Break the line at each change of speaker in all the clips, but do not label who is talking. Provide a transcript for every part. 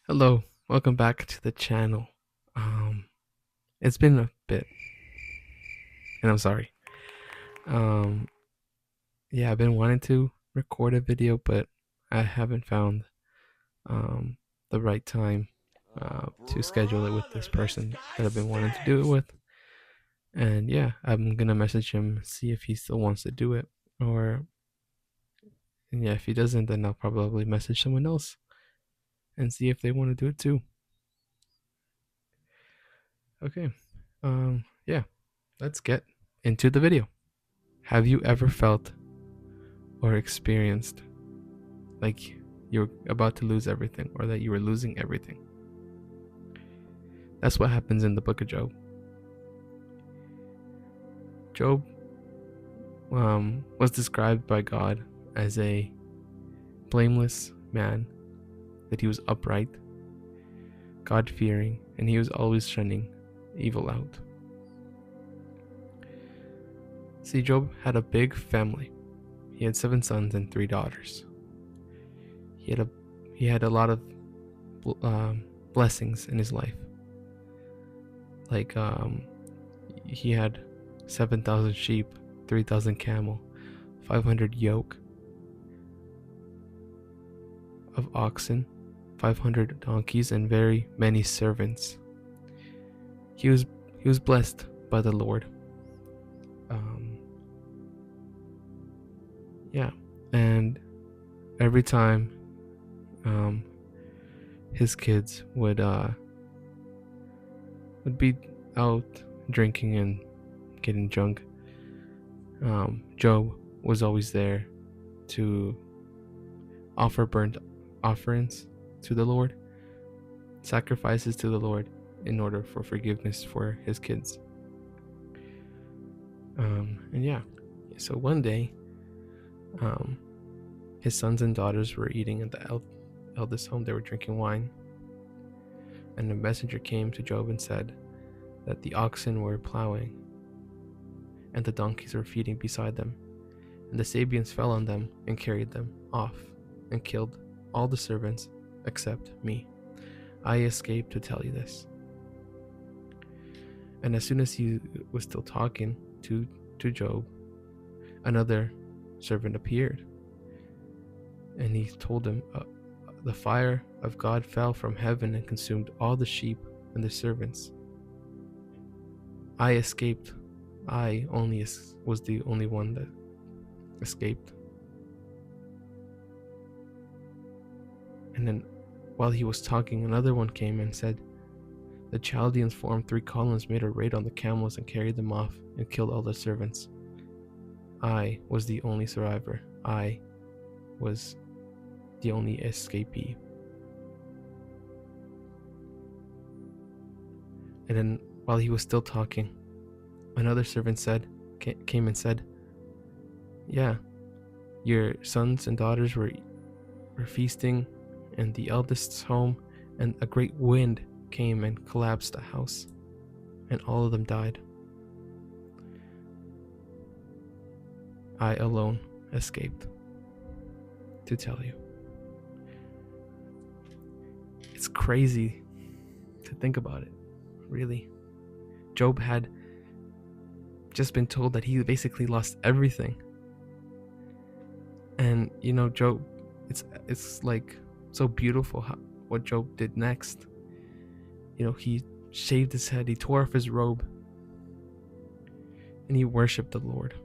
Hello, welcome back to the channel. Um, it's been a bit, and I'm sorry. Um, yeah, I've been wanting to record a video, but I haven't found um the right time to schedule it with this person that I've been wanting to do it with. And yeah, I'm gonna message him, see if he still wants to do it, or and yeah, if he doesn't, then I'll probably message someone else and see if they want to do it too. Okay. Yeah, let's get into the video. Have you ever felt or experienced like you're about to lose everything or that you were losing everything? That's what happens in the book of Job. Job was described by God as a blameless man, that he was upright, God fearing, and he was always shunning evil out. See, Job had a big family. He had 7 sons and 3 daughters. He had a lot of blessings in his life. Like he had 7,000 sheep, 3,000 camel, 500 yoke of oxen, 500 donkeys, and very many servants. He was he was blessed by the Lord. Um, yeah, and every time um, his kids would be out drinking and getting drunk, Job was always there to offer burnt offerings to the Lord, sacrifices to the Lord in order for forgiveness for his kids. And yeah, so one day, um, his sons and daughters were eating at the eldest home. They were drinking wine, and a messenger came to Job and said that the oxen were plowing and the donkeys were feeding beside them, and the Sabians fell on them and carried them off and killed all the servants except me. I escaped to tell you this. And as soon as he was still talking to Job, another servant appeared, and he told him, the fire of God fell from heaven and consumed all the sheep and the servants. I escaped. I only was the only one that escaped. And then while he was talking, another one came and said, the Chaldeans formed 3 columns, made a raid on the camels, and carried them off and killed all the servants. I was the only survivor. I was the only escapee. And then while he was still talking, another servant came and said, yeah, your sons and daughters were feasting in the eldest's home, and a great wind came and collapsed the house, and all of them died. I alone escaped to tell you. It's crazy to think about it, really. Job had just been told that he basically lost everything. And Job, it's like so beautiful what Job did next. He shaved his head, he tore off his robe, and he worshipped the Lord.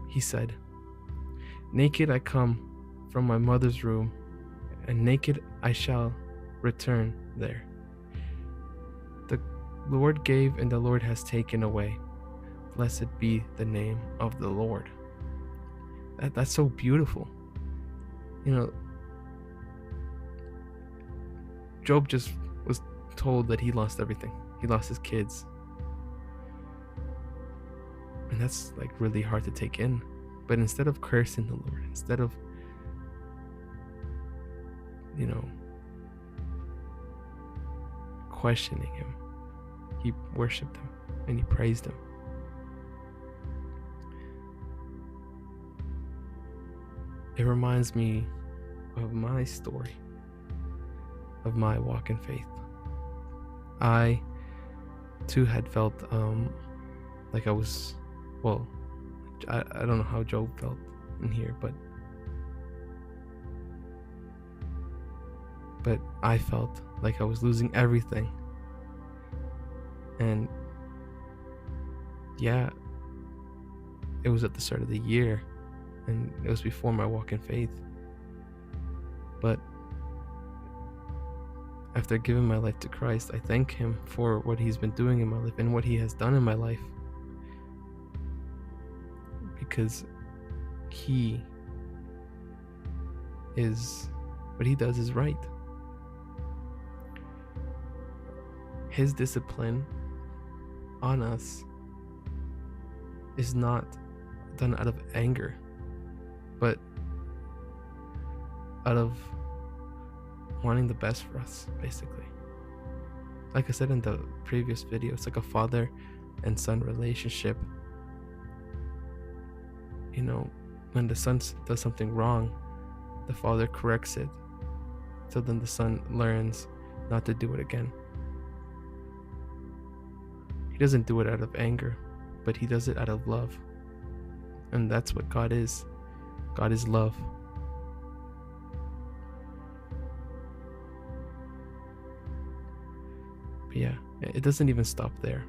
He said, naked I come from my mother's room, and naked I shall return there. The Lord gave, and the Lord has taken away. Blessed be the name of the Lord. That's so beautiful. Job just was told that he lost everything. He lost his kids. And that's like really hard to take in. But instead of cursing the Lord, instead of questioning him, he worshipped him and he praised him. It reminds me of my story, of my walk in faith. I too had felt like I was, well, I don't know how Job felt in here, but I felt like I was losing everything. And yeah, it was at the start of the year, and it was before my walk in faith. But after giving my life to Christ, I thank Him for what He's been doing in my life and what He has done in my life, because He is, what He does is right. His discipline on us is not done out of anger, but out of wanting the best for us, basically. Like I said in the previous video, it's like a father and son relationship. You know, when the son does something wrong, the father corrects it, so then the son learns not to do it again. He doesn't do it out of anger, but he does it out of love. And that's what God is. God is love. But yeah, it doesn't even stop there.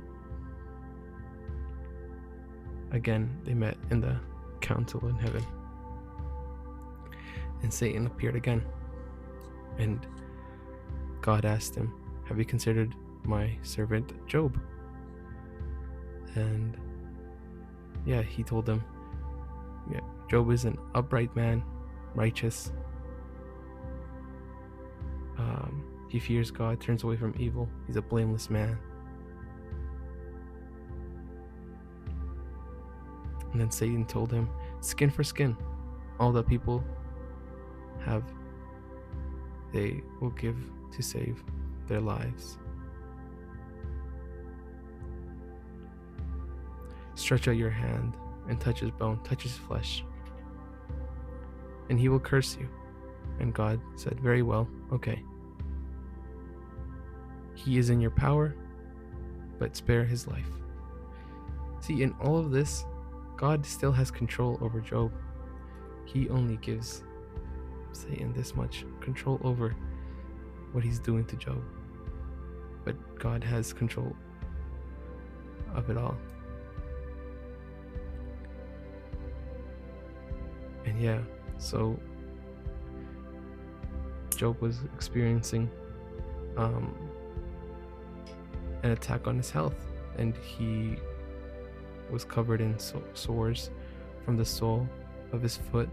Again, they met in the council in heaven, and Satan appeared again. And God asked him, "Have you considered my servant Job?" And yeah, he told him, yeah, Job is an upright man, righteous. He fears God, turns away from evil. He's a blameless man. And then Satan told him, skin for skin. All that people have, they will give to save their lives. Stretch out your hand and touch his bone, touch his flesh, and he will curse you. And God said, very well, okay. He is in your power, but spare his life. See, in all of this, God still has control over Job. He only gives Satan this much control over what he's doing to Job. But God has control of it all. And yeah, so Job was experiencing an attack on his health, and he was covered in sores from the sole of his foot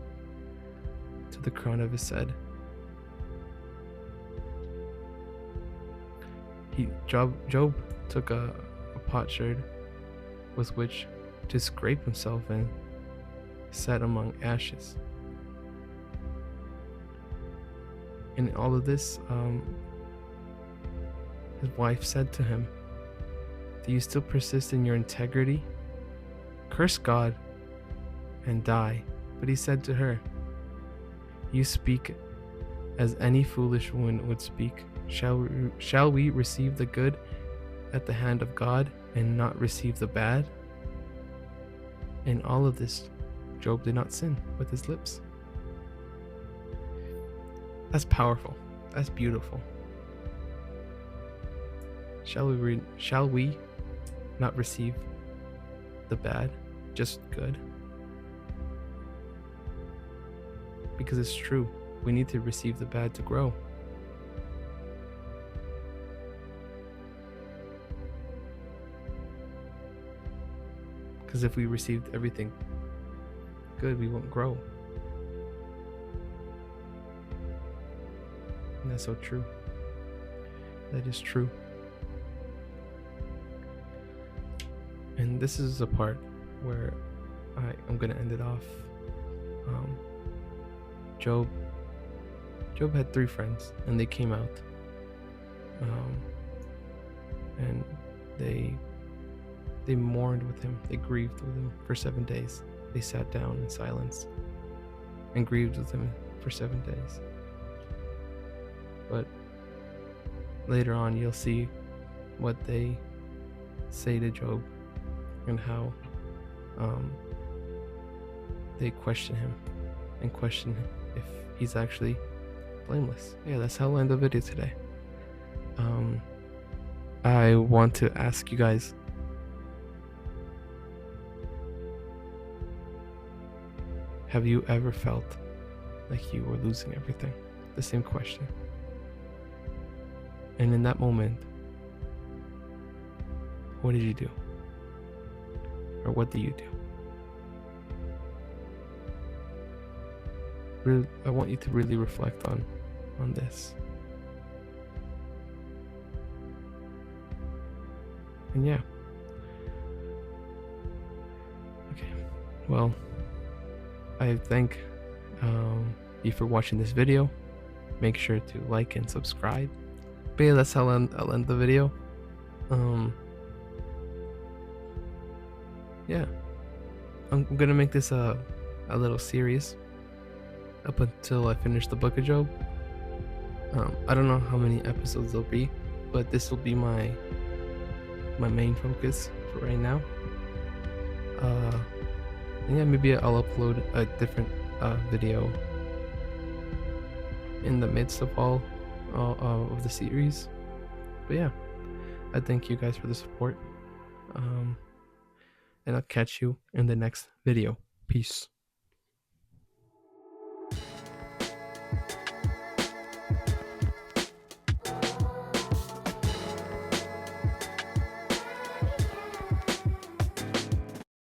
to the crown of his head. Job took a potsherd with which to scrape himself and sat among ashes. In all of this, his wife said to him, "Do you still persist in your integrity? Curse God and die." But he said to her, "You speak as any foolish woman would speak. Shall we receive the good at the hand of God and not receive the bad?" In all of this, Job did not sin with his lips. That's powerful. That's beautiful. Shall we not receive the bad, just good? Because it's true. We need to receive the bad to grow. Because if we received everything good, we won't grow. And that's so true. That is true. And this is the part where I'm gonna end it off. Job had 3 friends, and they came out, and they mourned with him. They grieved with him for 7 days. They sat down in silence and grieved with him for 7 days. But later on, you'll see what they say to Job and how they question him and question if he's actually blameless. Yeah, that's how I'll end the video today. I want to ask you guys, have you ever felt like you were losing everything? The same question. And in that moment, what did you do? Or what do you do? Really, I want you to really reflect on this. And yeah. Okay. Well, I thank you for watching this video. Make sure to like and subscribe. But yeah, that's how I'll end the video. Yeah, I'm gonna make this a little series up until I finish the Book of Job. I don't know how many episodes there'll be, but this will be my main focus for right now. And yeah, maybe I'll upload a different video in the midst of all of the series. But yeah, I thank you guys for the support. And I'll catch you in the next video. Peace.